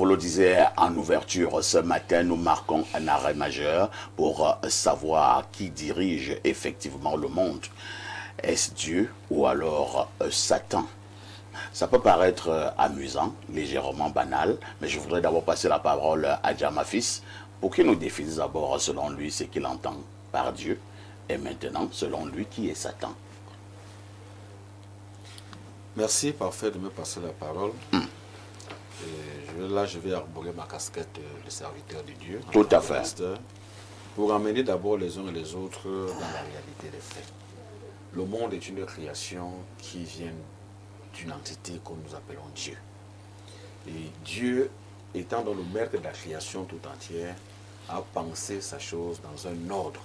vous le disais en ouverture, ce matin, nous marquons un arrêt majeur pour savoir qui dirige effectivement le monde. Est-ce Dieu ou alors Satan? Ça peut paraître amusant, légèrement banal, mais je voudrais d'abord passer la parole à Jama Fils pour qu'il nous définisse d'abord, selon lui, ce qu'il entend par Dieu, et maintenant, selon lui, qui est Satan. Merci, parfait, de me passer la parole. Là, je vais arborer ma casquette de serviteur de Dieu. Tout à fait. Pasteur, pour amener d'abord les uns et les autres dans la réalité des faits. Le monde est une création qui vient d'une entité que nous appelons Dieu. Et Dieu, étant dans le maître de la création tout entière, a pensé sa chose dans un ordre,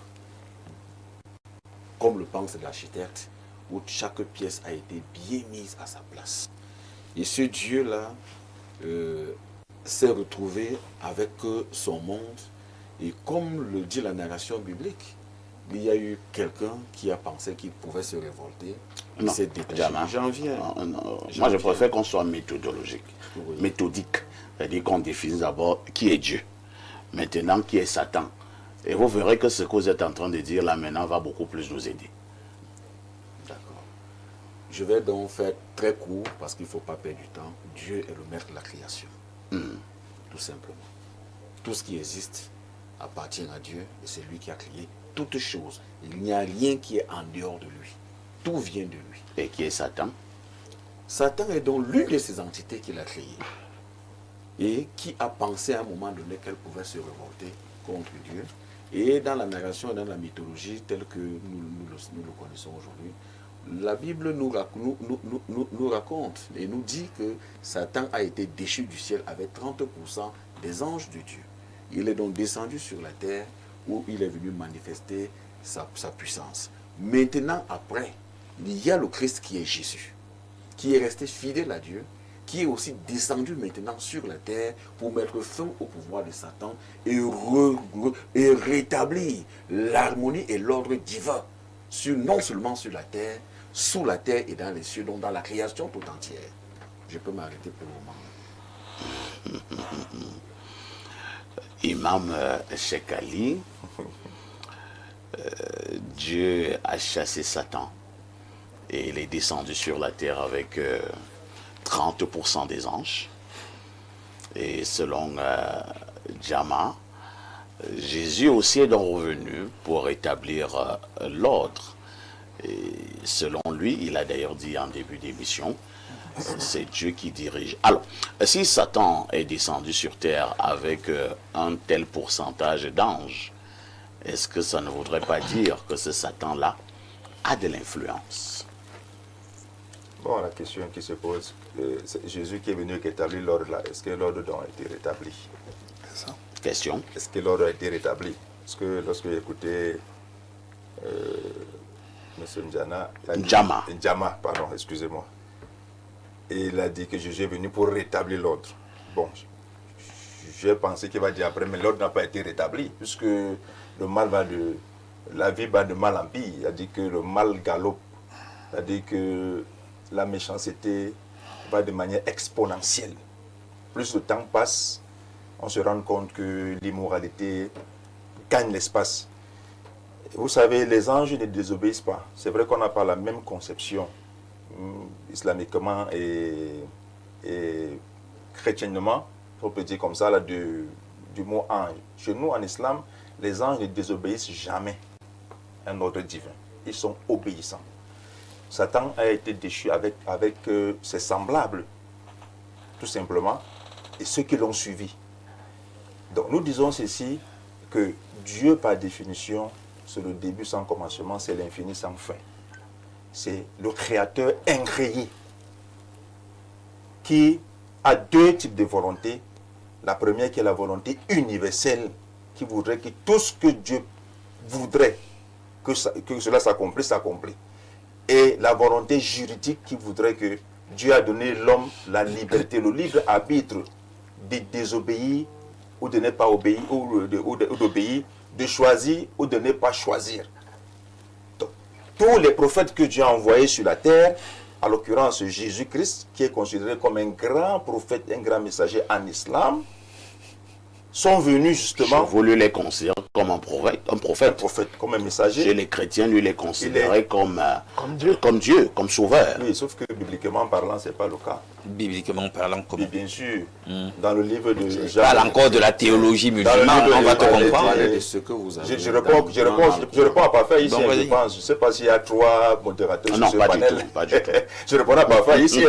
comme le pense l'architecte, où chaque pièce a été bien mise à sa place. Et ce Dieu-là s'est retrouvé avec son monde, et comme le dit la narration biblique, il y a eu quelqu'un qui a pensé qu'il pouvait se révolter. Il s'est détaché. J'en viens. Moi, je préfère qu'on soit méthodologique, méthodique. C'est-à-dire qu'on définisse d'abord qui est Dieu. Maintenant, qui est Satan. Et vous verrez que ce que vous êtes en train de dire là maintenant va beaucoup plus nous aider. D'accord. Je vais donc faire très court parce qu'il ne faut pas perdre du temps. Dieu est le maître de la création. Tout simplement. Tout ce qui existe appartient à Dieu et c'est lui qui a créé toutes choses. Il n'y a rien qui est en dehors de lui. Tout vient de lui. Et qui est Satan? Satan est donc l'une de ces entités qu'il a créées et qui a pensé à un moment donné qu'elle pouvait se révolter contre Dieu. Et dans la narration et dans la mythologie telle que nous le connaissons aujourd'hui, la Bible nous raconte et nous dit que Satan a été déchu du ciel avec 30% des anges de Dieu. Il est donc descendu sur la terre où il est venu manifester sa puissance. Maintenant, après, il y a le Christ qui est Jésus, qui est resté fidèle à Dieu, qui est aussi descendu maintenant sur la terre pour mettre fin au pouvoir de Satan et rétablir l'harmonie et l'ordre divin, non seulement sur la terre, sous la terre et dans les cieux, donc dans la création tout entière. Je peux m'arrêter pour le moment. Imam Cheikh Ali, Dieu a chassé Satan et il est descendu sur la terre avec 30% des anges. Et selon Jama, Jésus aussi est donc revenu pour rétablir l'ordre. Et selon lui, il a d'ailleurs dit en début d'émission, c'est Dieu qui dirige. Alors, si Satan est descendu sur terre avec un tel pourcentage d'anges, est-ce que ça ne voudrait pas dire que ce Satan-là a de l'influence? Bon, la question qui se pose, c'est Jésus qui est venu rétablir l'ordre là, est-ce que l'ordre a été rétabli? C'est ça. Question. Est-ce que l'ordre a été rétabli? Parce que lorsque j'ai écouté M. Njama, pardon, excusez-moi, et il a dit que Jésus est venu pour rétablir l'ordre. Bon, j'ai pensé qu'il va dire après, mais l'ordre n'a pas été rétabli, puisque le mal la vie va de mal en pire. Il a dit que le mal galope. Il a dit que la méchanceté va de manière exponentielle. Plus le temps passe, on se rend compte que l'immoralité gagne l'espace. Vous savez, les anges ne désobéissent pas. C'est vrai qu'on n'a pas la même conception islamiquement et chrétiennement, on peut dire comme ça, là, du mot ange. Chez nous, en islam, les anges ne désobéissent jamais à un ordre divin. Ils sont obéissants. Satan a été déchu avec ses semblables, tout simplement, et ceux qui l'ont suivi. Donc nous disons ceci, que Dieu, par définition, c'est le début sans commencement, c'est l'infini sans fin. C'est le Créateur incréé qui a deux types de volontés. La première qui est la volonté universelle, qui voudrait que tout ce que Dieu voudrait que cela s'accomplisse, s'accomplit. Et la volonté juridique qui voudrait que Dieu a donné l'homme la liberté, le libre arbitre de désobéir ou de ne pas obéir, ou d'obéir, de choisir ou de ne pas choisir. Donc, tous les prophètes que Dieu a envoyés sur la terre à l'occurrence Jésus-Christ, qui est considéré comme un grand prophète, un grand messager en islam, sont venus justement... Vous lui les considérez comme un prophète. Un prophète, comme un messager. Chez les chrétiens, lui les considérait comme Dieu, comme sauveur. Oui, sauf que bibliquement parlant, ce n'est pas le cas. Bibliquement parlant, comment? Bien sûr, dans le livre de Jean... Parle encore de la théologie musulmane, on va te comprendre. De ce que vous avez je réponds à Parfait ici, bon, je pense. Je ne sais pas s'il y a 3 modérateurs sur ce pas panel. Du tout, pas du tout. Je réponds à Parfait ici,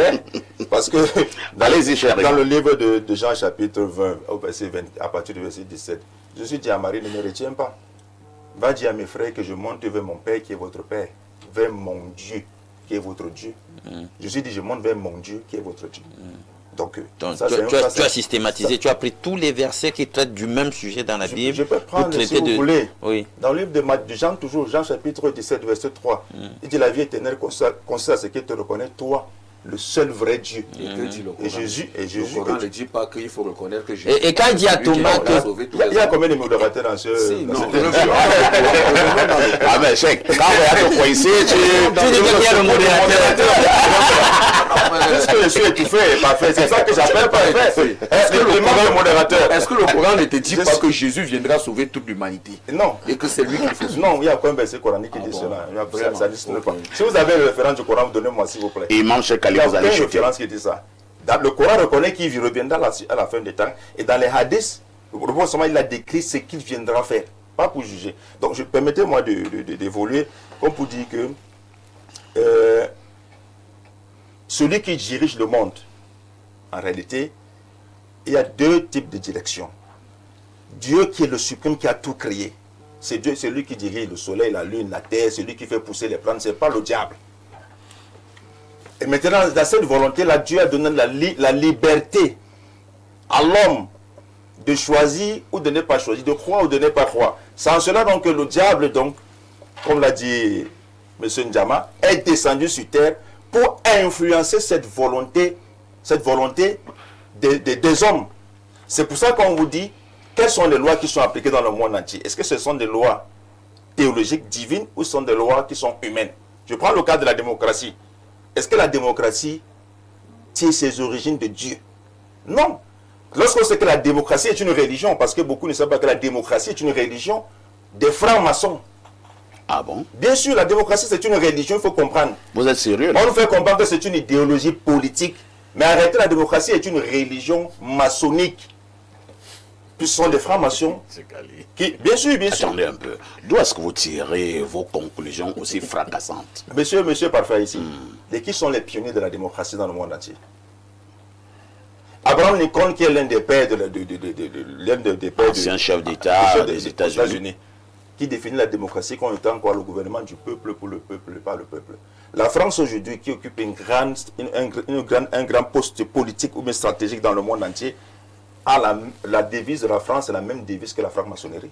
parce que dans le livre de Jean chapitre 20, au verset 20, à partir du verset 17, Jésus dit à Marie, ne me retiens pas. Va dire à mes frères que je monte vers mon Père qui est votre Père, vers mon Dieu qui est votre Dieu. Jésus dit, je monte vers mon Dieu qui est votre Dieu. Donc tu as systématisé, tu as pris tous les versets qui traitent du même sujet dans la Bible. Je peux prendre, si vous voulez, oui. Dans le livre de Jean, toujours, Jean chapitre 17, verset 3, il dit, la vie éternelle consiste à ce qu'il te reconnaît, toi, le seul vrai Dieu. Et que dit le Coran? Et Jésus Le Coran ne dit pas qu'il faut reconnaître que Jésus... Et quand il dit à Thomas que... Il y a combien de modérateurs dans ce... Ah mais chèque, quand on regarde le ici, tu dis qu'il y a le modérateur. Puisque je suis étouffé et parfait, c'est ça que j'appelle parfait. Est-ce que le Coran ne te dit pas que Jésus viendra sauver toute l'humanité? Non. Et que c'est lui qu'il faut sauver? Non, il y a pas un verset coranique qui dit cela. Ça n'existe pas. Si vous avez le référent du Coran, donnez-moi s'il vous plaît. Imam Cheikh Ali, vous allez chuter. Qui dit ça. Le Coran reconnaît qu'il reviendra à la fin des temps. Et dans les hadiths, le prophète il a décrit ce qu'il viendra faire. Pas pour juger. Donc, permettez-moi d'évoluer comme pour dire que celui qui dirige le monde, en réalité, il y a 2 types de direction. Dieu qui est le suprême, qui a tout créé. C'est Dieu, c'est lui qui dirige le soleil, la lune, la terre, c'est lui qui fait pousser les plantes, ce n'est pas le diable. Et maintenant, dans cette volonté-là, Dieu a donné la liberté à l'homme de choisir ou de ne pas choisir, de croire ou de ne pas croire. C'est en cela donc que le diable, donc, comme l'a dit M. Ndjama, est descendu sur terre pour influencer cette volonté des hommes. C'est pour ça qu'on vous dit, quelles sont les lois qui sont appliquées dans le monde entier? Est-ce que ce sont des lois théologiques, divines, ou ce sont des lois qui sont humaines? Je prends le cas de la démocratie. Est-ce que la démocratie tire ses origines de Dieu? Non. Lorsqu'on sait que la démocratie est une religion, parce que beaucoup ne savent pas que la démocratie est une religion des francs-maçons. Ah bon? Bien sûr, la démocratie c'est une religion, il faut comprendre. Vous êtes sérieux là? On nous fait comprendre que c'est une idéologie politique, mais arrêtez, la démocratie est une religion maçonnique. Puis ce sont des francs-maçons qui... Bien sûr. Attendez un peu. D'où est-ce que vous tirez vos conclusions aussi fracassantes? Monsieur Parfait ici. Et qui sont les pionniers de la démocratie dans le monde entier? Abraham Lincoln, qui est l'un des pères ancien chef d'État des États-Unis, qui définit la démocratie comme étant quoi? Le gouvernement du peuple, pour le peuple, par le peuple. La France aujourd'hui, qui occupe un grand poste politique ou bien stratégique dans le monde entier, la devise de la France est la même devise que la franc-maçonnerie.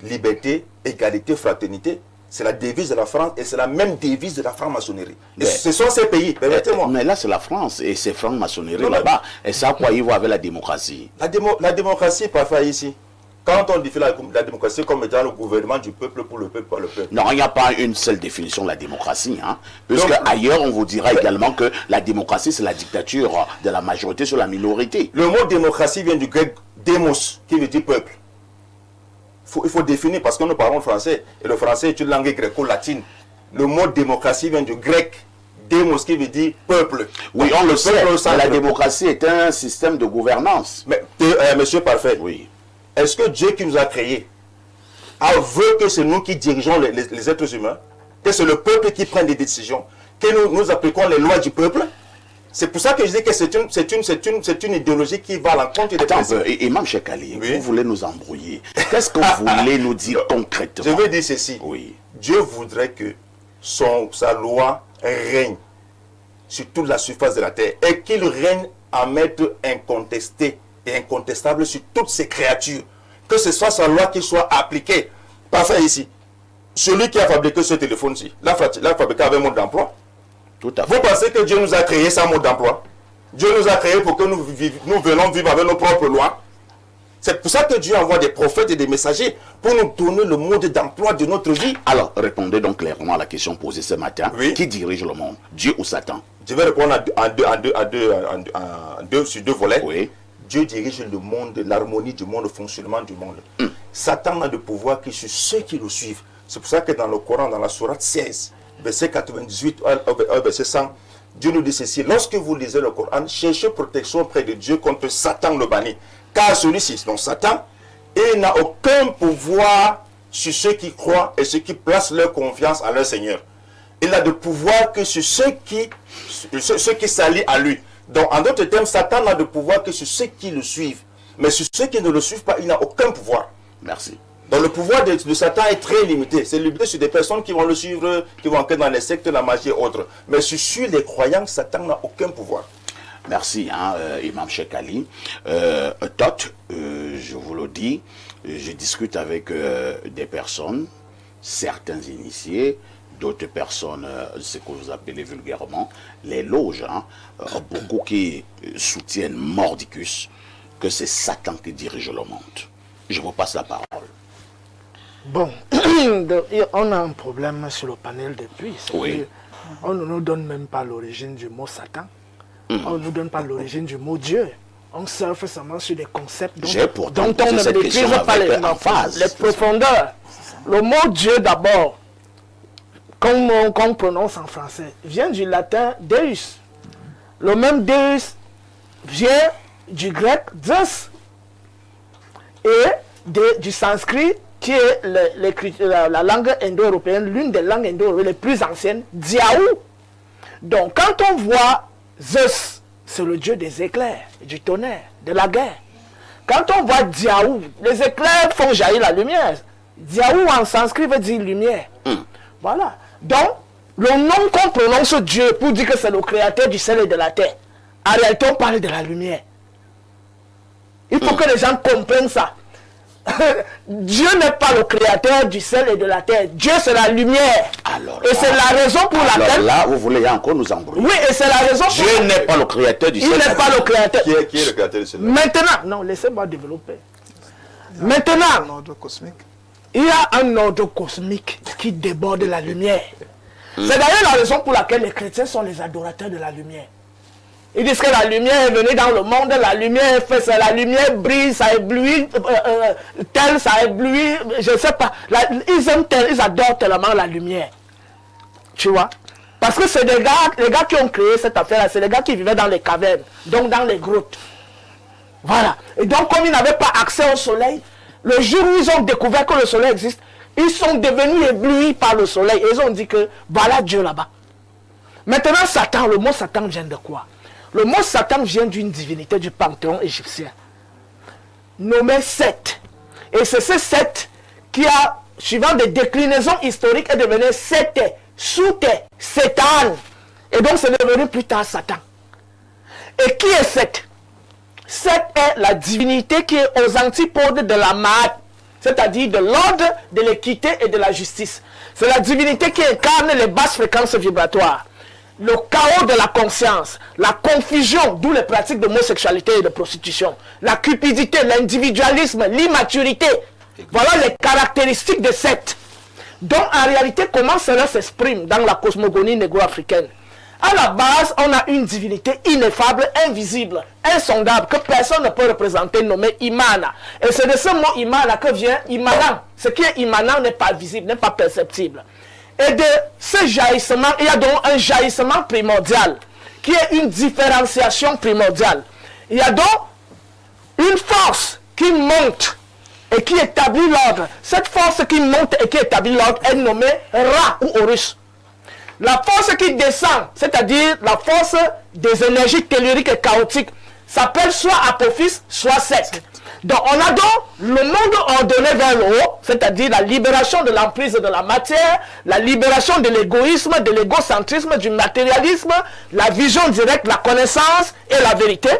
Liberté, égalité, fraternité. C'est la devise de la France et c'est la même devise de la franc-maçonnerie. Ce sont ces pays, permettez-moi. Mais là, c'est la France et c'est franc-maçonnerie là-bas. Et ça, quoi, ils vont avec la démocratie? La démocratie, parfois ici, quand on définit la démocratie comme étant le gouvernement du peuple, pour le peuple, par le peuple. Non, il n'y a pas une seule définition de la démocratie. Hein, puisque ailleurs, on vous dira également que la démocratie, c'est la dictature de la majorité sur la minorité. Le mot démocratie vient du grec démos, qui veut dire peuple. Il faut définir, parce que nous parlons français, et le français est une langue gréco-latine. Le mot démocratie vient du grec démos, qui veut dire peuple. Oui, on le sait, mais la démocratie est un système de gouvernance. Mais, monsieur Parfait, oui. Est-ce que Dieu qui nous a créés veut que c'est nous qui dirigeons les êtres humains, que c'est le peuple qui prend des décisions, que nous appliquons les lois du peuple? C'est pour ça que je dis que c'est une idéologie qui va à l'encontre des principes. Imam Cheikh Ali, vous voulez nous embrouiller. Qu'est-ce que vous voulez nous dire concrètement? Je veux dire ceci. Oui. Dieu voudrait que sa loi règne sur toute la surface de la terre et qu'il règne en maître incontesté et incontestable sur toutes ces créatures. Que ce soit sa loi qui soit appliquée. Parfait ici. Celui qui a fabriqué ce téléphone-ci, l'a fabriqué avec un mode d'emploi. Tout à fait. Vous pensez que Dieu nous a créé sans mode d'emploi? Dieu nous a créé pour que nous venons vivre avec nos propres lois. C'est pour ça que Dieu envoie des prophètes et des messagers pour nous donner le mode d'emploi de notre vie. Alors, répondez donc clairement à la question posée ce matin. Oui. Qui dirige le monde, Dieu ou Satan? Je vais répondre sur deux volets. Oui. Dieu dirige le monde, l'harmonie du monde, le fonctionnement du monde. Satan n'a de pouvoir que sur ceux qui le suivent. C'est pour ça que dans le Coran, dans la sourate 16, verset 98, verset 100, Dieu nous dit ceci: lorsque vous lisez le Coran, cherchez protection auprès de Dieu contre Satan le banni. Car celui-ci, donc Satan, il n'a aucun pouvoir sur ceux qui croient et ceux qui placent leur confiance en leur Seigneur. Il n'a de pouvoir que sur ceux qui s'allient à lui. Donc, en d'autres termes, Satan n'a de pouvoir que sur ceux qui le suivent. Mais sur ceux qui ne le suivent pas, il n'a aucun pouvoir. Merci. Donc, le pouvoir de Satan est très limité. C'est limité sur des personnes qui vont le suivre, qui vont entrer dans les sectes, la magie et autres. Mais sur les croyants, Satan n'a aucun pouvoir. Merci, Imam Cheikh Ali. Je vous le dis, je discute avec des personnes, certains initiés, d'autres personnes, ce que vous appelez vulgairement les loges, beaucoup qui soutiennent mordicus que c'est Satan qui dirige le monde. Je vous passe la parole. Bon, on a un problème sur le panel depuis. Oui. On ne nous donne même pas l'origine du mot Satan. On ne nous donne pas l'origine du mot Dieu. On surfe seulement sur des concepts dont on ne maîtrise pas les profondeurs. Le mot Dieu d'abord, comme on prononce en français, vient du latin Deus. Le même Deus vient du grec Zeus et du sanskrit qui est la langue indo-européenne, l'une des langues indo-européennes les plus anciennes, Diaou. Donc quand on voit Zeus, c'est le dieu des éclairs, du tonnerre, de la guerre. Quand on voit Diaou, les éclairs font jaillir la lumière. Diaou en sanskrit veut dire lumière. Voilà. Donc, le nom qu'on prononce Dieu pour dire que c'est le créateur du ciel et de la terre, en réalité on parle de la lumière. Il faut que les gens comprennent ça. Dieu n'est pas le créateur du ciel et de la terre. Dieu, c'est la lumière. Alors, et c'est la raison pour laquelle... là, vous voulez encore nous embrouiller. Oui, et c'est la raison pour Dieu n'est pas le créateur du ciel. Il n'est pas le créateur. Qui est le créateur du ciel? Maintenant, non, laissez-moi développer. Maintenant, Un ordre cosmique. il y a un ordre cosmique qui déborde la lumière. C'est d'ailleurs la raison pour laquelle les chrétiens sont les adorateurs de la lumière. Ils disent que la lumière est venue dans le monde, la lumière fait ça, la lumière brille, ça éblouit, tel, ça éblouit, je ne sais pas. Ils aiment tel, ils adorent tellement la lumière. Tu vois? Parce que c'est les gars qui ont créé cette affaire-là, c'est les gars qui vivaient dans les cavernes, donc dans les grottes. Voilà. Et donc comme ils n'avaient pas accès au soleil, le jour où ils ont découvert que le soleil existe, ils sont devenus éblouis par le soleil. Et ils ont dit que voilà Dieu là-bas. Maintenant Satan, le mot Satan vient de quoi? Le mot Satan vient d'une divinité du panthéon égyptien, nommée Seth. Et c'est ce Seth qui a, suivant des déclinaisons historiques, est devenu Seth, Soute, Satan. Et donc c'est devenu plus tard Satan. Et qui est Seth? Seth est la divinité qui est aux antipodes de la Maat, c'est-à-dire de l'ordre, de l'équité et de la justice. C'est la divinité qui incarne les basses fréquences vibratoires, le chaos de la conscience, la confusion, d'où les pratiques d'homosexualité et de prostitution, la cupidité, l'individualisme, l'immaturité. Voilà les caractéristiques de Seth. Donc en réalité, comment cela s'exprime dans la cosmogonie négro-africaine? À la base, on a une divinité ineffable, invisible, insondable, que personne ne peut représenter, nommée Imana. Et c'est de ce mot Imana que vient immanent. Ce qui est immanent n'est pas visible, n'est pas perceptible. Et de ce jaillissement, il y a donc un jaillissement primordial, qui est une différenciation primordiale. Il y a donc une force qui monte et qui établit l'ordre. Cette force qui monte et qui établit l'ordre est nommée Ra ou Horus. La force qui descend, c'est-à-dire la force des énergies telluriques et chaotiques, s'appelle soit Apophis, soit Seth. Donc on a donc le monde ordonné vers le haut, c'est-à-dire la libération de l'emprise de la matière, la libération de l'égoïsme, de l'égocentrisme, du matérialisme, la vision directe, la connaissance et la vérité.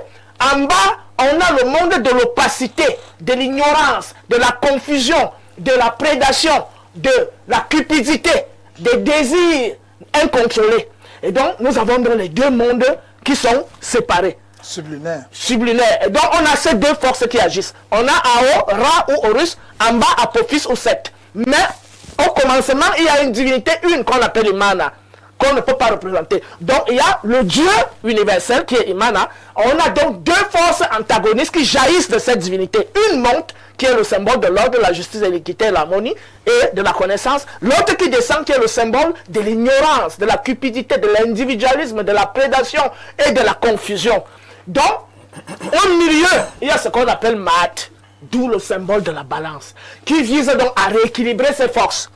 En bas, on a le monde de l'opacité, de l'ignorance, de la confusion, de la prédation, de la cupidité, des désirs incontrôlés. Et donc, nous avons dans les deux mondes qui sont séparés. Sublunaire. Et donc, on a ces deux forces qui agissent. On a en haut, Ra ou Horus, en bas, Apophis ou Set. Mais, au commencement, il y a une divinité, une qu'on appelle Imana, qu'on ne peut pas représenter. Donc, il y a le Dieu universel qui est Imana. On a donc deux forces antagonistes qui jaillissent de cette divinité. Une monte, qui est le symbole de l'ordre, de la justice, de l'équité, de l'harmonie et de la connaissance. L'autre qui descend, qui est le symbole de l'ignorance, de la cupidité, de l'individualisme, de la prédation et de la confusion. Donc, au milieu, il y a ce qu'on appelle Maat, d'où le symbole de la balance, qui vise donc à rééquilibrer ses forces.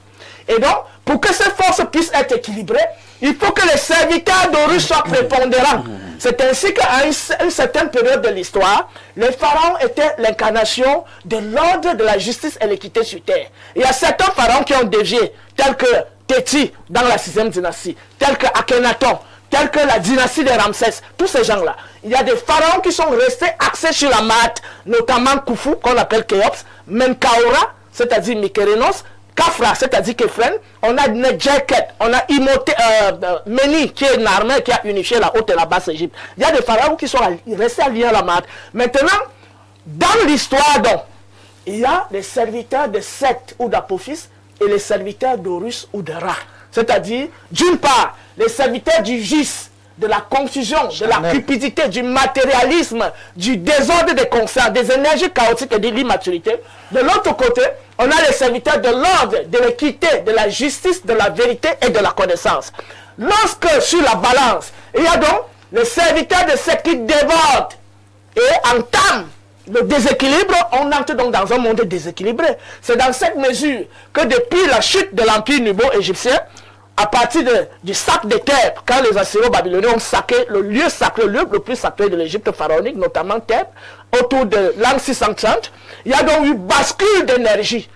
Et donc, pour que ces forces puissent être équilibrées, il faut que les serviteurs d'Horus soient prépondérants. C'est ainsi qu'à une certaine période de l'histoire, les pharaons étaient l'incarnation de l'ordre de la justice et l'équité sur terre. Il y a certains pharaons qui ont dévié, tels que Téti dans la 6e dynastie, tels que Akhenaton, tels que la dynastie des Ramsès, tous ces gens-là. Il y a des pharaons qui sont restés axés sur la Maat, notamment Khufu, qu'on appelle Khéops, Menkaura, c'est-à-dire Mykérinos, Khafra, c'est-à-dire Khéphren, on a Nedjeket, on a Meni, qui est Narmer, qui a unifié la haute et la basse Égypte. Il y a des pharaons qui sont restés alliés à la Maat. Maintenant, dans l'histoire, donc, il y a les serviteurs de Set ou d'Apophis et les serviteurs d'Horus ou de Ra. C'est-à-dire, d'une part, les serviteurs du vice, de la confusion, de la cupidité, du matérialisme, du désordre des consciences, des énergies chaotiques et de l'immaturité. De l'autre côté, on a les serviteurs de l'ordre, de l'équité, de la justice, de la vérité et de la connaissance. Lorsque sur la balance, il y a donc les serviteurs de ceux qui débordent et entament le déséquilibre, on entre donc dans un monde déséquilibré. C'est dans cette mesure que depuis la chute de l'empire nubo-égyptien, à partir du sac des Thèbes, quand les Assyro-Babyloniens ont saqué le lieu sacré, le plus sacré de l'Égypte pharaonique, notamment Thèbes, autour de l'an 630, il y a donc eu bascule d'énergie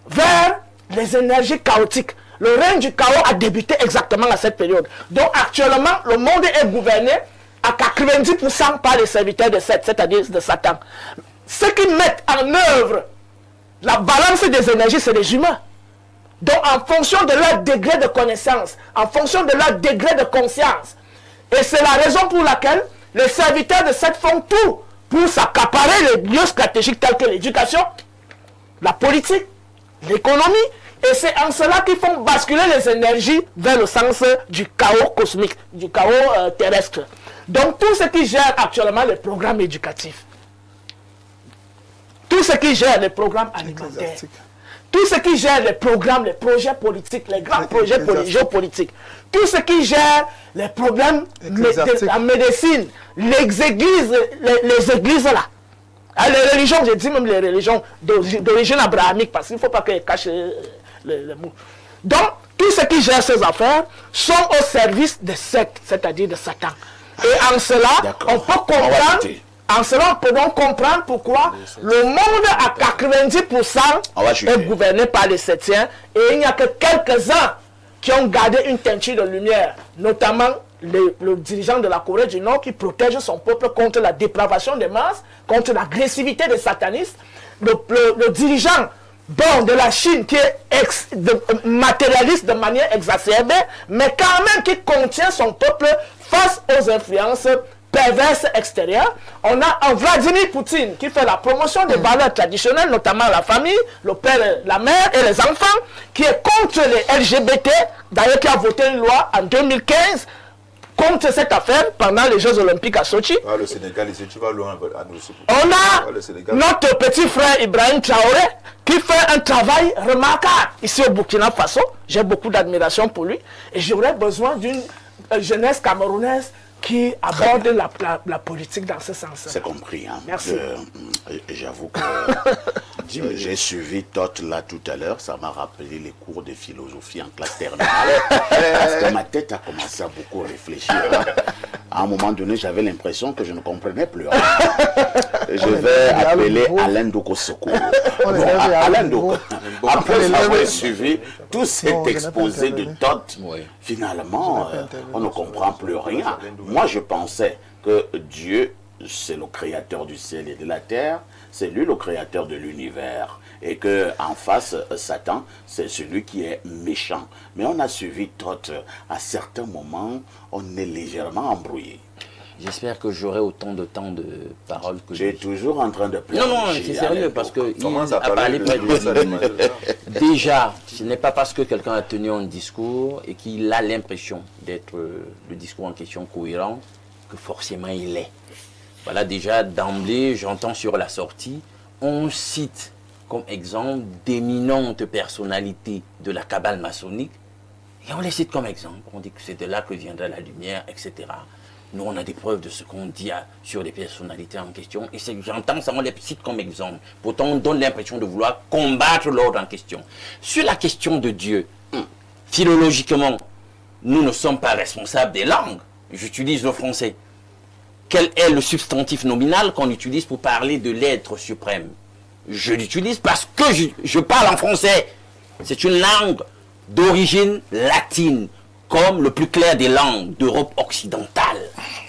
vers les énergies chaotiques. Le règne du chaos a débuté exactement à cette période. Donc actuellement, le monde est gouverné à 90% par les serviteurs de Seth, c'est-à-dire de Satan. Ceux qui mettent en œuvre la balance des énergies, c'est les humains. Donc, en fonction de leur degré de connaissance, en fonction de leur degré de conscience. Et c'est la raison pour laquelle les serviteurs de Seth font tout pour s'accaparer les lieux stratégiques tels que l'éducation, la politique, l'économie. Et c'est en cela qu'ils font basculer les énergies vers le sens du chaos cosmique, du chaos terrestre. Donc, tout ce qui gère actuellement les programmes éducatifs, tout ce qui gère les programmes alimentaires, tout ce qui gère les programmes, les projets politiques, les grands projets géopolitiques, tout ce qui gère les problèmes de la médecine, les églises là. Les religions, j'ai dit même les religions d'origine abrahamique, parce qu'il ne faut pas qu'elles cachent les mots. Donc, tout ce qui gère ces affaires sont au service de Seth, c'est-à-dire de Satan. Et en cela, on peut comprendre... En cela, on peut donc comprendre pourquoi le monde à 90% est gouverné par les Sethiens et il n'y a que quelques-uns qui ont gardé une teinture de lumière, notamment le dirigeant de la Corée du Nord qui protège son peuple contre la dépravation des masses, contre l'agressivité des satanistes, le dirigeant de la Chine qui est matérialiste de manière exacerbée, mais quand même qui contient son peuple face aux influences perverse extérieure. On a un Vladimir Poutine qui fait la promotion des valeurs traditionnelles, notamment la famille, le père, la mère et les enfants, qui est contre les LGBT, d'ailleurs qui a voté une loi en 2015 contre cette affaire pendant les Jeux Olympiques à Sochi. Ah, le Sénégal, ici, tu vas loin. On a notre petit frère Ibrahim Traoré qui fait un travail remarquable ici au Burkina Faso. J'ai beaucoup d'admiration pour lui et j'aurais besoin d'une jeunesse camerounaise qui aborde la politique dans ce sens. C'est compris. Hein. Merci. J'avoue que j'ai suivi Tot là tout à l'heure. Ça m'a rappelé les cours de philosophie en classe terminale. Parce que ma tête a commencé à beaucoup réfléchir. Hein. À un moment donné, j'avais l'impression que je ne comprenais plus. Hein. Je vais appeler Alain Doko Soko. Alain Doko. Après avoir suivi tout cet exposé de Tot, finalement, on ne comprend plus rien. Moi, je pensais que Dieu, c'est le créateur du ciel et de la terre, c'est lui le créateur de l'univers. Et qu'en face, Satan, c'est celui qui est méchant. Mais on a suivi Tot. À certains moments, on est légèrement embrouillé. J'espère que j'aurai autant de temps de parole que Tu es toujours en train de pleurer. Non, c'est sérieux, parce que il Commence à a parlé près de de... Déjà, ce n'est pas parce que quelqu'un a tenu un discours et qu'il a l'impression d'être le discours en question cohérent que forcément il l'est. Voilà, déjà d'emblée, j'entends sur la sortie, on cite comme exemple d'éminentes personnalités de la cabale maçonnique et on les cite comme exemple. On dit que c'est de là que viendra la lumière, etc. Nous, on a des preuves de ce qu'on dit sur les personnalités en question. Et j'entends ça, on les cite comme exemple. Pourtant, on donne l'impression de vouloir combattre l'ordre en question. Sur la question de Dieu, philologiquement, nous ne sommes pas responsables des langues. J'utilise le français. Quel est le substantif nominal qu'on utilise pour parler de l'être suprême? Je l'utilise parce que je parle en français. C'est une langue d'origine latine, comme le plus clair des langues d'Europe occidentale.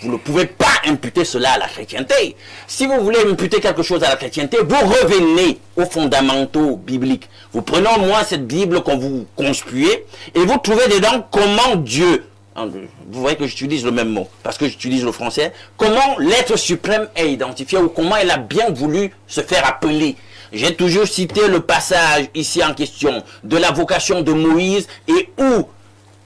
Vous ne pouvez pas imputer cela à la chrétienté. Si vous voulez imputer quelque chose à la chrétienté, vous revenez aux fondamentaux bibliques. Vous prenez au moins cette Bible qu'on vous conspuez et vous trouvez dedans comment Dieu, vous voyez que j'utilise le même mot, parce que j'utilise le français, comment l'être suprême est identifié ou comment il a bien voulu se faire appeler. J'ai toujours cité le passage ici en question de la vocation de Moïse et où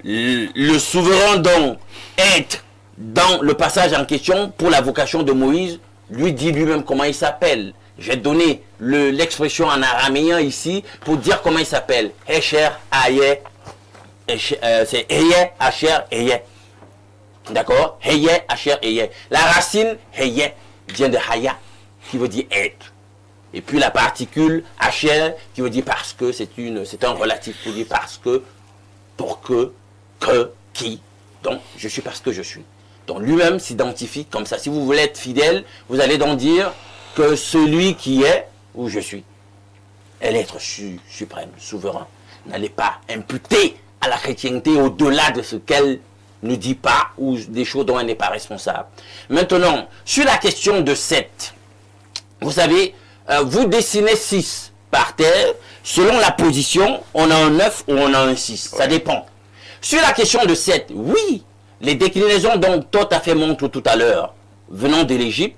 le souverain donc est dans le passage en question pour la vocation de Moïse, lui dit lui-même comment il s'appelle. J'ai donné l'expression en araméen ici pour dire comment il s'appelle. Hesher, Aye, c'est Heye, Asher, Eye. D'accord? Heye, Asher, Eye. La racine Heye vient de Haya, qui veut dire être. Et puis la particule Asher, qui veut dire parce que, c'est un relatif pour dire parce que, pour que, qui. Donc, je suis parce que je suis. Donc, lui-même s'identifie comme ça. Si vous voulez être fidèle, vous allez donc dire que celui qui est, où je suis, est l'être suprême, souverain. N'allez pas imputer à la chrétienté au-delà de ce qu'elle ne dit pas ou des choses dont elle n'est pas responsable. Maintenant, sur la question de 7, vous savez, vous dessinez 6 par terre, selon la position, on a un 9 ou on a un 6, ça dépend. Sur la question de 7, oui, les déclinaisons dont Tot a fait montre tout à l'heure, venant de l'Égypte,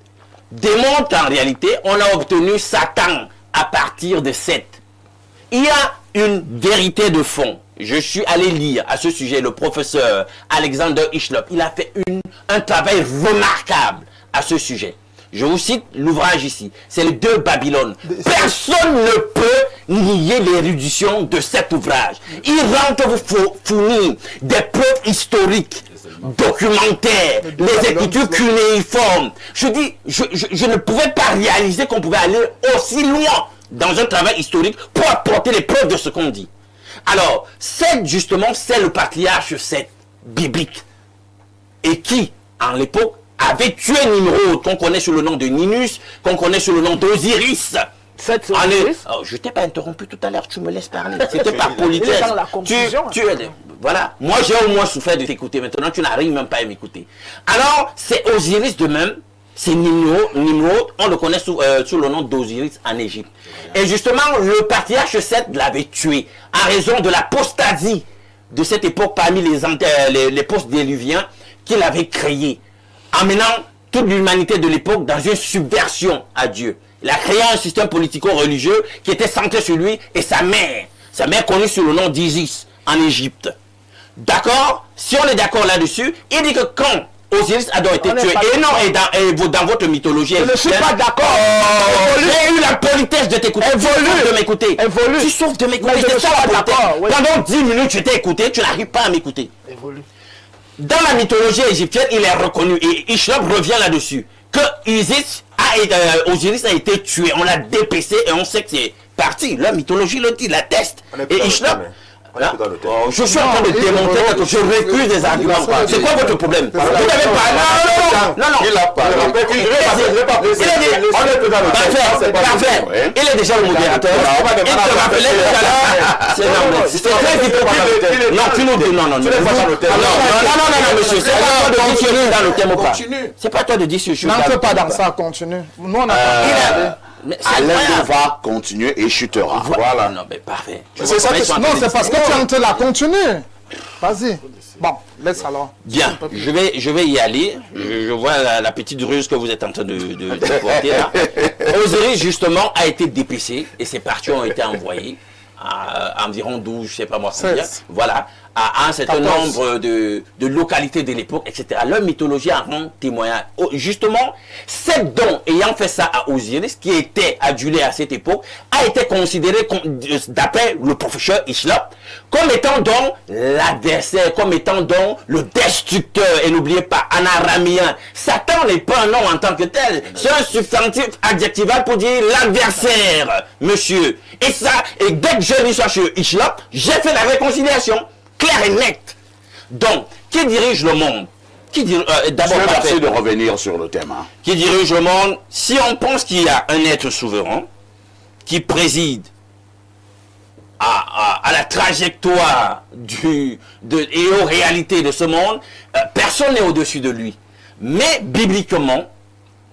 démontrent qu'en réalité, on a obtenu Satan à partir de 7. Il y a une vérité de fond. Je suis allé lire à ce sujet le professeur Alexander Hislop. Il a fait un travail remarquable à ce sujet. Je vous cite l'ouvrage ici. C'est les 2 Babylones. Personne ne peut nier l'érudition de cet ouvrage. Il rentre vous fournir des preuves historiques, documentaires, les écritures cunéiformes. Je dis, je ne pouvais pas réaliser qu'on pouvait aller aussi loin dans un travail historique pour apporter les preuves de ce qu'on dit. Alors, justement, c'est le patriarche 7 biblique. Et qui, en l'époque, avait tué Nimrod, qu'on connaît sous le nom de Ninus, qu'on connaît sous le nom d'Osiris. Je t'ai pas interrompu tout à l'heure, tu me laisses parler. C'était par politesse. Dans la confusion. Voilà, moi j'ai au moins souffert de t'écouter, maintenant tu n'arrives même pas à m'écouter. Alors, c'est Osiris de même, c'est Nimrod, on le connaît sous le nom d'Osiris en Égypte. Et justement, le patriarche 7 l'avait tué, en raison de l'apostasie de cette époque parmi les post-déluviens qu'il avait créé, amenant toute l'humanité de l'époque dans une subversion à Dieu. Il a créé un système politico-religieux qui était centré sur lui et sa mère connue sous le nom d'Isis en Égypte. D'accord? Si on est d'accord là-dessus, il dit que quand Osiris a donc été tué, et non, et dans votre mythologie, je ne suis pas d'accord. J'ai eu la politesse de t'écouter. Tu souffres de m'écouter. Tu souffres de m'écouter. Pendant 10 minutes, je t'ai écouté, tu n'arrives pas à m'écouter. Dans la mythologie égyptienne, il est reconnu, et Hislop revient là-dessus, que Osiris a été tué, on l'a dépecé et on sait que c'est parti. La mythologie le dit, l'atteste. Et Hislop, je suis en train de démontrer que je récuse des arguments. C'est quoi votre problème? Vous n'avez pas. Non. Il a parlé. Parfait. Il est déjà le modérateur. Il te rappelait tout à l'heure. C'est très hypocrite. Non, tu nous dis non. Non, monsieur. C'est pas toi de dire si je suis dans le thème ou pas. C'est pas toi de dire si je suis dans le thème. N'entre pas dans ça, continue. Nous, on a pas. Alain va continuer et chutera. Voilà. Non, mais parfait. Non, c'est parce que tu es en train de la continuer. Vas-y. Bon, laisse alors. Bien, je vais y aller. Je vois la petite ruse que vous êtes en train de porter là. Osiris, justement, a été dépecé et ses parties ont été envoyées à environ 12, je ne sais pas moi combien. Voilà, à un certain nombre de localités de l'époque, etc. Leur mythologie en rend témoignage. Justement, cet don ayant fait ça à Osiris, qui était adulé à cette époque, a été considéré, d'après le professeur Hislop, comme étant donc l'adversaire, comme étant donc le destructeur. Et n'oubliez pas, en araméen, Satan n'est pas un nom en tant que tel. C'est un substantif adjectival pour dire l'adversaire, monsieur. Et ça, et dès que j'ai lu ça sur Hislop, j'ai fait la réconciliation. Claire et nette. Donc, qui dirige le monde? D'abord, merci de revenir sur le thème. Hein. Qui dirige le monde? Si on pense qu'il y a un être souverain qui préside à la trajectoire et aux réalités de ce monde, personne n'est au-dessus de lui. Mais bibliquement,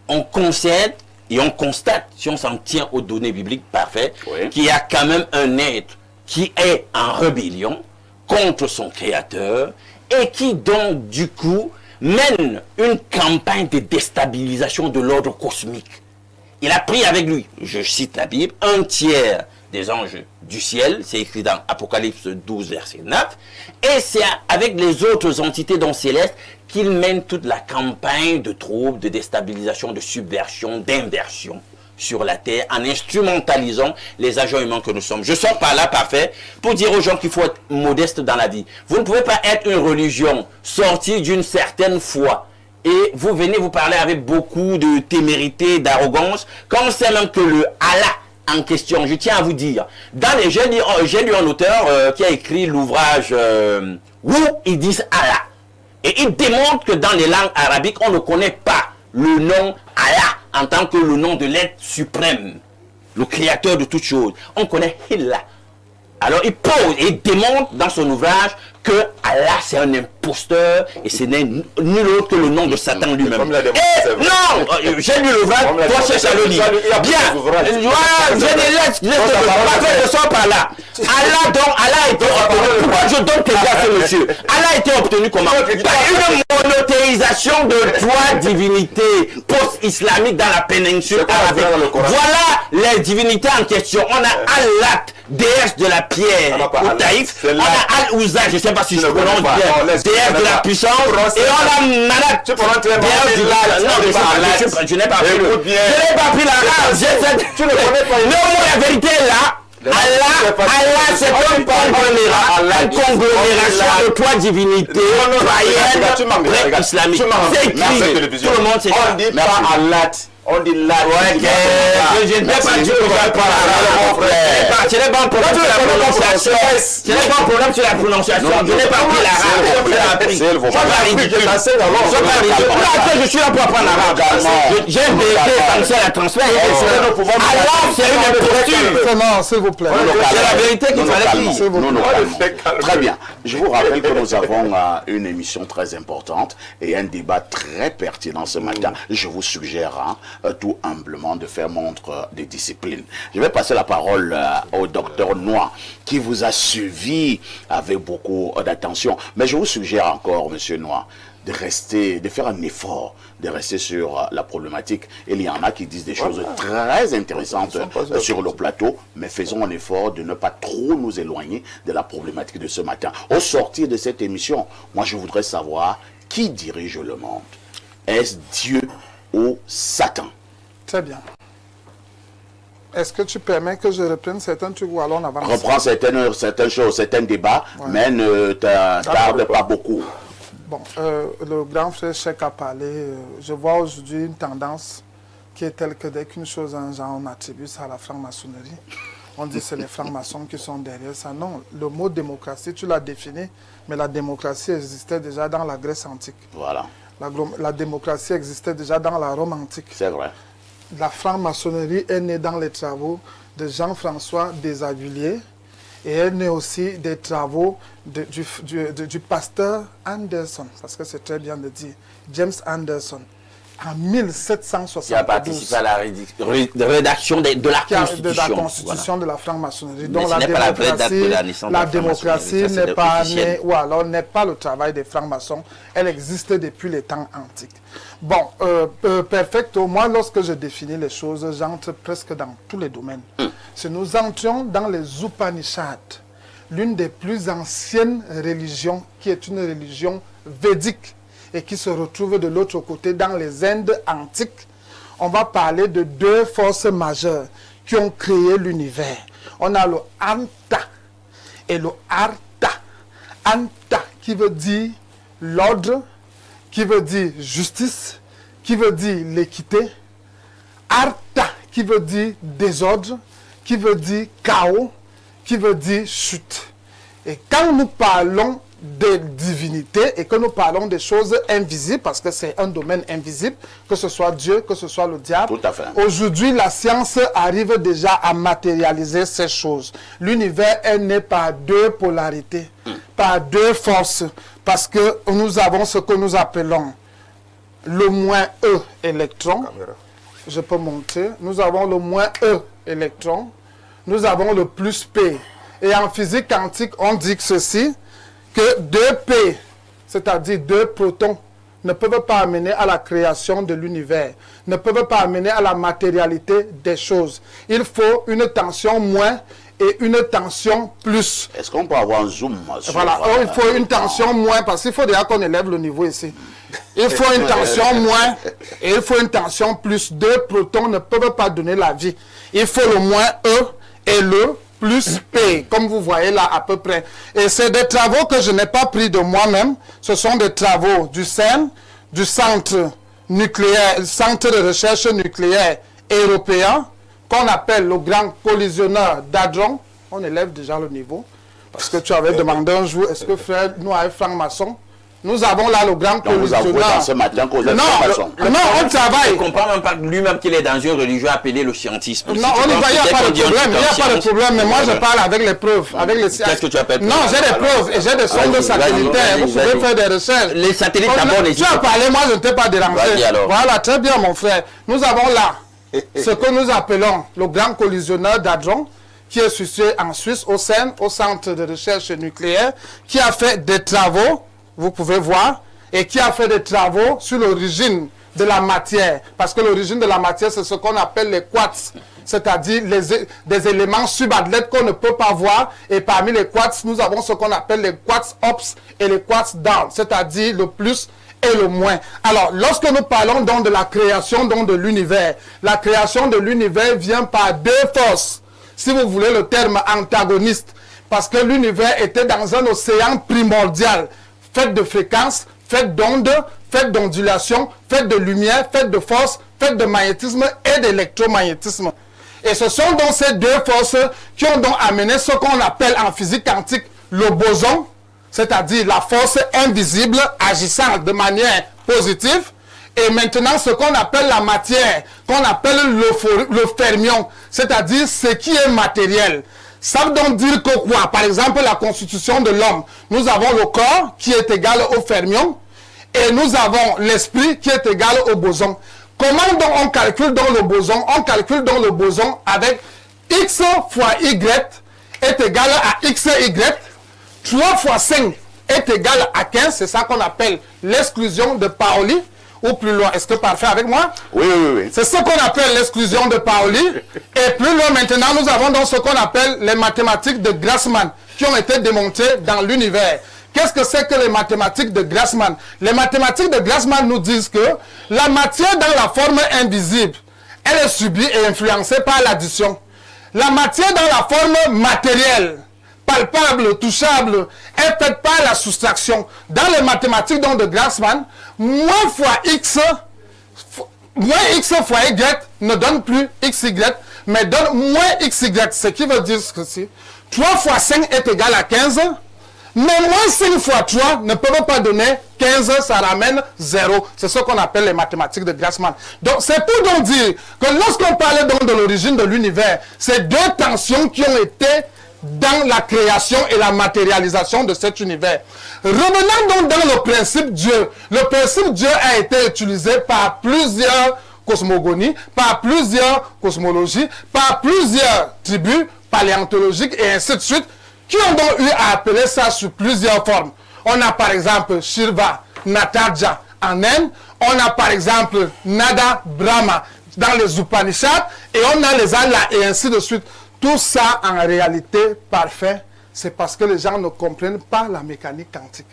on concède et on constate, si on s'en tient aux données bibliques parfaites, qu'il y a quand même un être qui est en rébellion contre son créateur et qui donc du coup mène une campagne de déstabilisation de l'ordre cosmique. Il a pris avec lui, je cite la Bible, 1/3 des anges du ciel, c'est écrit dans Apocalypse 12 verset 9, et c'est avec les autres entités dont célestes qu'il mène toute la campagne de troubles, de déstabilisation, de subversion, d'inversion sur la terre, en instrumentalisant les agents humains que nous sommes. Je sors par là parfait pour dire aux gens qu'il faut être modeste dans la vie. Vous ne pouvez pas être une religion sortie d'une certaine foi et vous venez vous parler avec beaucoup de témérité, d'arrogance, quand on sait même que le Allah en question, je tiens à vous dire, j'ai lu un auteur qui a écrit l'ouvrage où ils disent Allah. Et il démontre que dans les langues arabiques, on ne connaît pas le nom Allah en tant que le nom de l'être suprême, le créateur de toutes choses. On connaît Hilla. Alors il pose et il démontre dans son ouvrage que Allah c'est un imposteur et ce n'est nul autre que le nom de Satan lui-même. Non, j'ai lu l'ouvrage, toi cherche à le lire. Bien, je sors par là. Allah a été obtenu. Pourquoi je donne tes gars à ce monsieur? Allah a été obtenu comment? Par une monothéisation de trois divinités post-islamiques dans la péninsule arabique. Voilà les divinités en question. On a Allah, déesse de la pierre au Taïf. On a Al-Uzza, je ne sais pas si je prononce bien, déesse de la puissance. Et on a Manat, déesse du large. Non, je n'ai pas appris. Je n'ai pas appris l'arabe. Tu ne connais pas. Non, la vérité est là. Allah, c'est un conglomération de trois divinités païennes pré-islamiques. C'est écrit. Tout le monde sait ça. On dit pas Allah. On dit là. Je ne vais pas dire ce n'est pas un problème sur la prononciation. Ce n'est pas un problème sur la prononciation. Je n'ai pas appris l'arabe. Je suis là pour apprendre l'arabe. J'ai un BD essentiel à transmettre. Allah, c'est une imposture. Non, s'il vous plaît. C'est la vérité qu'il fallait dire. Très bien. Je vous rappelle que nous avons une émission très importante et un débat très pertinent ce matin. Je vous suggère tout humblement de faire montre de discipline. Je vais passer la parole au docteur Noir qui vous a suivi avec beaucoup d'attention. Mais je vous suggère encore, monsieur Noir, de faire un effort, de rester sur la problématique. Il y en a qui disent des choses très intéressantes sur le plateau, mais faisons un effort de ne pas trop nous éloigner de la problématique de ce matin. Au sortir de cette émission, moi je voudrais savoir qui dirige le monde. Est-ce Dieu ou Satan? Très bien. Est-ce que tu permets que je reprenne certains trucs ou alors on avance? Reprends certaines choses, certains débats, mais ne tarde pas beaucoup. Bon, le grand frère Cheikh a parlé. Je vois aujourd'hui une tendance qui est telle que dès qu'une chose en genre, on attribue ça à la franc-maçonnerie. On dit que c'est les francs-maçons qui sont derrière ça. Non, le mot démocratie, tu l'as défini, mais la démocratie existait déjà dans la Grèce antique. Voilà. La démocratie existait déjà dans la Rome antique. C'est vrai. La franc-maçonnerie est née dans les travaux de Jean-François Desaguliers et elle est née aussi des travaux du pasteur Anderson, parce que c'est très bien de dire, James Anderson, en 1772. Qui a participé à la rédaction de la Constitution de la franc-maçonnerie. Donc la démocratie n'est pas née, ou alors n'est pas le travail des francs-maçons. Elle existe depuis les temps antiques. Bon, perfecto. Moi, lorsque je définis les choses, j'entre presque dans tous les domaines. Si nous entrions dans les Upanishads, l'une des plus anciennes religions, qui est une religion védique, et qui se retrouve de l'autre côté dans les Indes antiques, on va parler de deux forces majeures qui ont créé l'univers. On a le Anta et le Artha. Anta qui veut dire l'ordre, qui veut dire justice, qui veut dire l'équité. Artha qui veut dire désordre, qui veut dire chaos, qui veut dire chute. Et quand nous parlons de divinité et que nous parlons des choses invisibles, parce que c'est un domaine invisible, que ce soit Dieu, que ce soit le diable. Tout à fait. Aujourd'hui, la science arrive déjà à matérialiser ces choses. L'univers est né par deux polarités, par deux forces, parce que nous avons ce que nous appelons le moins E électron. Je peux monter. Nous avons le moins E électron. Nous avons le plus P. Et en physique quantique, on dit que ceci, que 2P, c'est-à-dire 2 protons, ne peuvent pas amener à la création de l'univers, ne peuvent pas amener à la matérialité des choses. Il faut une tension moins et une tension plus. Est-ce qu'on peut avoir un zoom voilà, il faut une tension moins, parce qu'il faut déjà qu'on élève le niveau ici. Il faut une tension moins et il faut une tension plus. 2 protons ne peuvent pas donner la vie. Il faut le moins E et le plus P, comme vous voyez là à peu près. Et c'est des travaux que je n'ai pas pris de moi-même. Ce sont des travaux du CERN, du centre nucléaire, centre de recherche nucléaire européen, qu'on appelle le grand collisionneur d'Hadron. On élève déjà le niveau. Parce que tu avais demandé un jour, est-ce que frère, nous avec franc-maçon, nous avons là le grand collisionneur. Ce matin qu'on a non, on travaille. Je ne comprends même pas lui-même qu'il est dans une religion appelée le scientisme. Non, il n'y a pas de problème. Il n'y a pas de problème. Mais moi, je parle avec les preuves. Qu'est-ce que tu appelles? Non, j'ai des preuves et j'ai des sondes satellitaires. Vous pouvez faire des recherches. Les satellites d'abord, les... Tu as parlé, moi, je ne t'ai pas dérangé. Voilà, très bien, mon frère. Nous avons là ce que nous appelons le grand collisionneur d'Hadron, qui est situé en Suisse, au CERN, au centre de recherche nucléaire, qui a fait des travaux, vous pouvez voir, et qui a fait des travaux sur l'origine de la matière. Parce que l'origine de la matière, c'est ce qu'on appelle les quartz, c'est-à-dire des éléments subathlètes qu'on ne peut pas voir. Et parmi les quartz, nous avons ce qu'on appelle les quartz ups et les quartz down, c'est-à-dire le plus et le moins. Alors, lorsque nous parlons donc de la création donc de l'univers, la création de l'univers vient par deux forces, si vous voulez le terme antagoniste, parce que l'univers était dans un océan primordial, fait de fréquences, fait d'ondes, fait d'ondulations, fait de lumière, fait de force, fait de magnétisme et d'électromagnétisme. Et ce sont donc ces deux forces qui ont donc amené ce qu'on appelle en physique quantique le boson, c'est-à-dire la force invisible agissant de manière positive, et maintenant ce qu'on appelle la matière, qu'on appelle le fermion, c'est-à-dire ce qui est matériel. Ça veut donc dire que quoi? Par exemple, la constitution de l'homme. Nous avons le corps qui est égal au fermion et nous avons l'esprit qui est égal au boson. Comment donc on calcule dans le boson? On calcule dans le boson avec x fois y est égal à xy. 3 fois 5 est égal à 15. C'est ça qu'on appelle l'exclusion de Pauli. Ou plus loin, est-ce que parfait avec moi? Oui. C'est ce qu'on appelle l'exclusion de Pauli. Et plus loin maintenant, nous avons donc ce qu'on appelle les mathématiques de Grassmann qui ont été démontées dans l'univers. Qu'est-ce que c'est que les mathématiques de Grassmann? Les mathématiques de Grassmann nous disent que la matière dans la forme invisible, elle est subie et influencée par l'addition. La matière dans la forme matérielle, palpable, touchable, est faite par la soustraction. Dans les mathématiques donc de Grassmann, moins fois x fois y ne donne plus xy, mais donne moins xy, ce qui veut dire ceci. 3 fois 5 est égal à 15, mais moins 5 fois 3 ne peut pas donner 15, ça ramène 0. C'est ce qu'on appelle les mathématiques de Grassmann. Donc c'est pour donc dire que lorsqu'on parlait donc de l'origine de l'univers, c'est deux tensions qui ont été dans la création et la matérialisation de cet univers. Revenons donc dans le principe Dieu. Le principe Dieu a été utilisé par plusieurs cosmogonies, par plusieurs cosmologies, par plusieurs tribus paléontologiques et ainsi de suite, qui ont donc eu à appeler ça sous plusieurs formes. On a par exemple Shiva, Nataraja en Inde, on a par exemple Nada Brahma dans les Upanishads, et on a les Allah et ainsi de suite. Tout ça en réalité parfait, c'est parce que les gens ne comprennent pas la mécanique quantique.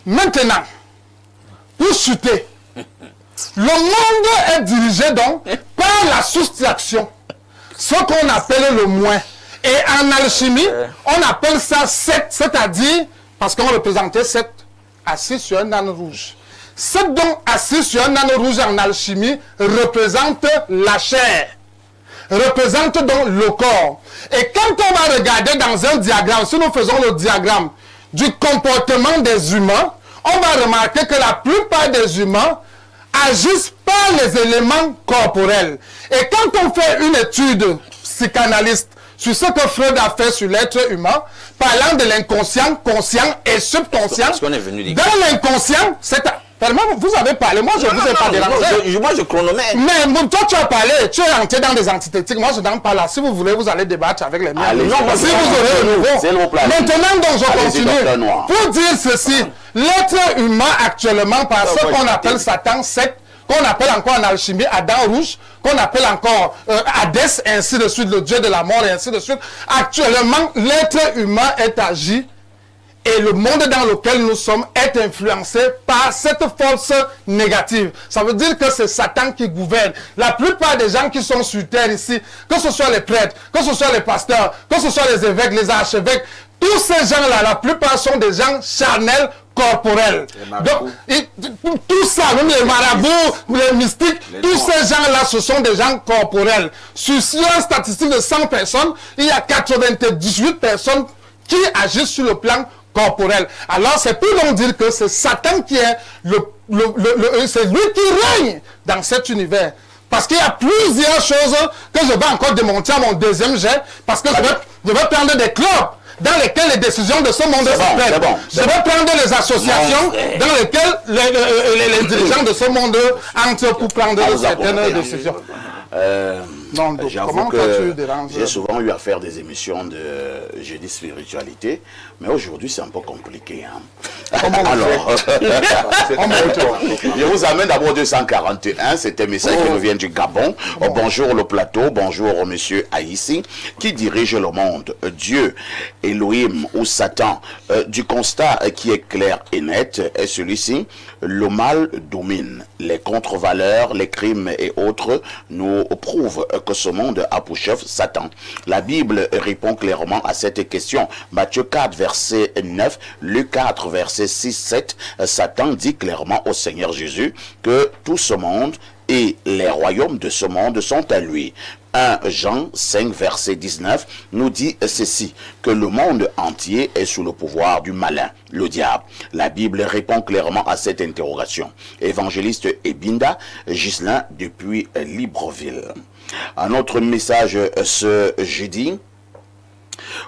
Maintenant, pour chuter, le monde est dirigé donc par la soustraction, ce qu'on appelle le moins. Et en alchimie, on appelle ça 7, c'est-à-dire, parce qu'on représentait 7 assis sur un âne rouge. 7 donc assis sur un âne rouge en alchimie représente la chair, représente donc le corps. Et quand on va regarder dans un diagramme, si nous faisons le diagramme du comportement des humains, on va remarquer que la plupart des humains agissent par les éléments corporels. Et quand on fait une étude psychanalyste sur ce que Freud a fait sur l'être humain, parlant de l'inconscient, conscient et subconscient, dans l'inconscient, c'est... Vous avez parlé, moi je ne vous ai pas dérangé. Moi je chronomètre. Mais toi tu as parlé, tu es rentré dans des antithétiques, moi je n'en parle pas là. Si vous voulez, vous allez débattre avec les miens. Si vous aurez le nouveau. Maintenant donc je continue. Pour dire ceci, l'être humain actuellement, par ce qu'on appelle Satan 7, qu'on appelle encore en alchimie Adam rouge, qu'on appelle encore Hadès, ainsi de suite, le dieu de la mort, et ainsi de suite. Actuellement, l'être humain est agi et le monde dans lequel nous sommes est influencé par cette force négative. Ça veut dire que c'est Satan qui gouverne. La plupart des gens qui sont sur terre ici, que ce soit les prêtres, que ce soit les pasteurs, que ce soit les évêques, les archevêques, tous ces gens-là, la plupart sont des gens charnels, corporels. Donc, tout ça, même les marabouts, les mystiques, tous ces gens-là, ce sont des gens corporels. Sur une statistique de 100 personnes, il y a 98 personnes qui agissent sur le plan corporel. Alors, c'est pour donc dire que c'est Satan qui est c'est lui qui règne dans cet univers. Parce qu'il y a plusieurs choses que je vais encore démontrer à mon deuxième jet, parce que je vais prendre des clubs dans lesquels les décisions de ce monde se prennent. Je vais prendre les associations dans lesquelles les dirigeants de ce monde entrent pour prendre certaines décisions. J'avoue que j'ai souvent eu à faire des émissions de jeudi spiritualité, mais aujourd'hui c'est un peu compliqué. Alors, je vous amène d'abord 241, c'est un message qui nous vient du Gabon. Bonjour le plateau, bonjour monsieur Haïssi, qui dirige le monde, Dieu, Elohim ou Satan. Du constat qui est clair et net est celui-ci, le mal domine, les contre-valeurs, les crimes et autres nous prouvent que ce monde a pour chef Satan. La Bible répond clairement à cette question. Matthieu 4, verset 9, Luc 4, verset 6, 7, Satan dit clairement au Seigneur Jésus que tout ce monde et les royaumes de ce monde sont à lui. 1 Jean 5, verset 19, nous dit ceci, que le monde entier est sous le pouvoir du malin, le diable. La Bible répond clairement à cette interrogation. Évangéliste Ebinda, Ghislain depuis Libreville. Un autre message ce jeudi.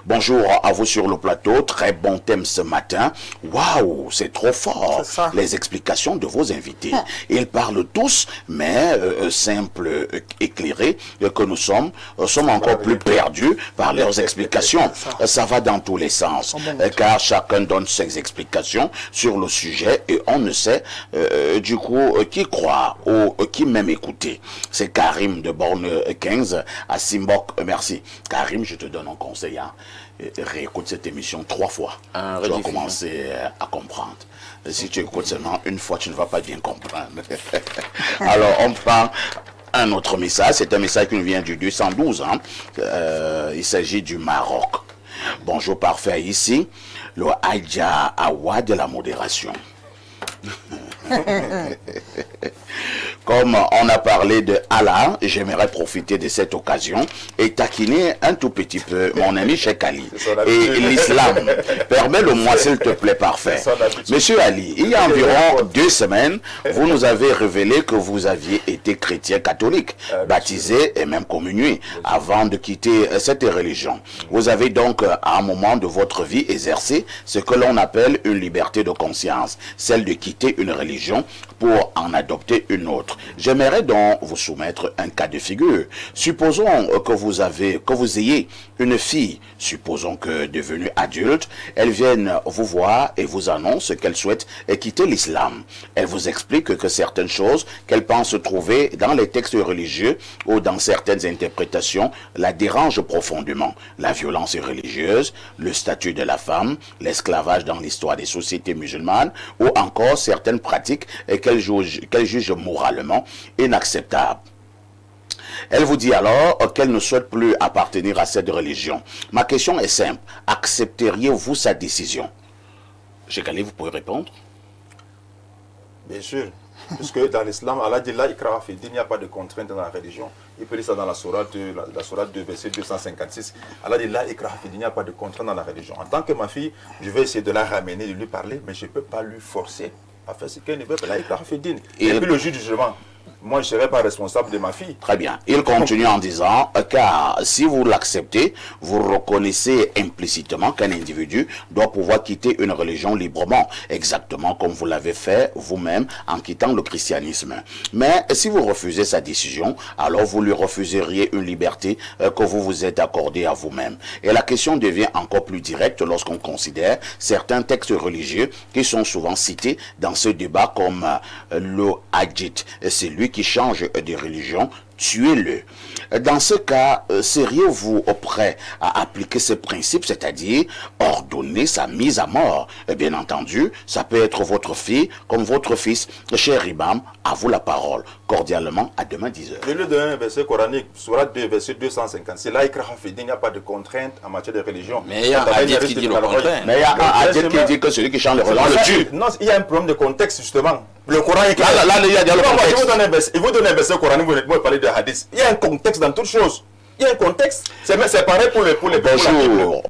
Bonjour à vous sur le plateau, très bon thème ce matin. Waouh, c'est trop fort. Les explications de vos invités. Ils parlent tous, mais simples, éclairés, que nous sommes encore plus perdus par leurs explications. Ça va dans tous les sens, car chacun donne ses explications sur le sujet et on ne sait du coup qui croire ou qui même écouter. C'est Karim de Borne 15 à Simbok. Merci. Karim, je te donne un conseil. Réécoute cette émission 3 fois. Tu vas commencer à comprendre. Si tu écoutes seulement une fois, tu ne vas pas bien comprendre. Alors, on prend un autre message. C'est un message qui nous vient du 212. Il s'agit du Maroc. Bonjour, parfait ici. Le Aïdja Awa de la modération. comme on a parlé de Allah, j'aimerais profiter de cette occasion et taquiner un tout petit peu mon ami Cheikh Ali. Et l'islam, permets-le-moi s'il te plaît, parfait. Monsieur Ali, il y a environ 2 semaines, vous nous avez révélé que vous aviez été chrétien catholique, baptisé et même communié avant de quitter cette religion. Vous avez donc à un moment de votre vie exercé ce que l'on appelle une liberté de conscience, celle de quitter une religion pour en adopter une autre. J'aimerais donc vous soumettre un cas de figure. Supposons que vous ayez une fille, supposons que devenue adulte, elle vienne vous voir et vous annonce qu'elle souhaite quitter l'islam. Elle vous explique que certaines choses qu'elle pense trouver dans les textes religieux ou dans certaines interprétations la dérangent profondément. La violence religieuse, le statut de la femme, l'esclavage dans l'histoire des sociétés musulmanes ou encore certaines pratiques qu'elle juge moralement inacceptables. Elle vous dit alors qu'elle ne souhaite plus appartenir à cette religion. Ma question est simple. Accepteriez-vous sa décision? Cheikh Ali, vous pouvez répondre? Bien sûr. Puisque dans l'islam, Allah dit là, il n'y a pas de contrainte dans la religion. Il peut dire ça dans la sourate 2, verset 256. Allah dit là, il n'y a pas de contrainte dans la religion. En tant que ma fille, je vais essayer de la ramener, de lui parler, mais je ne peux pas lui forcer à faire ce qu'elle ne veut pas. Là, et puis le juge du jugement. Moi, je ne serai pas responsable de ma fille. Très bien. Il continue en disant, car si vous l'acceptez, vous reconnaissez implicitement qu'un individu doit pouvoir quitter une religion librement, exactement comme vous l'avez fait vous-même en quittant le christianisme. Mais si vous refusez sa décision, alors vous lui refuseriez une liberté que vous vous êtes accordée à vous-même. Et la question devient encore plus directe lorsqu'on considère certains textes religieux qui sont souvent cités dans ce débat comme le hadith. C'est lui qui change de religion, tuez-le. Dans ce cas, seriez-vous prêt à appliquer ce principe, c'est-à-dire ordonner sa mise à mort? Bien entendu, ça peut être votre fille comme votre fils. Cher Imam, à vous la parole. Cordialement, à demain 10h. Je lui donne un verset coranique, Sourate 2, verset 250. C'est là, il n'y a pas de contrainte en matière de religion. Mais il y a un hadith qui dit le contraire. Mais il y a un hadith qui dit que celui qui change de religion le tue. Non, il y a un problème de contexte, justement. Le Coran est clair. Là, il y a le contexte. Il vous donne un verset coranique, vous n'êtes pas parler de hadith. Il y a un contexte dans toute chose. Il y a un contexte. C'est pareil pour les Bonjour.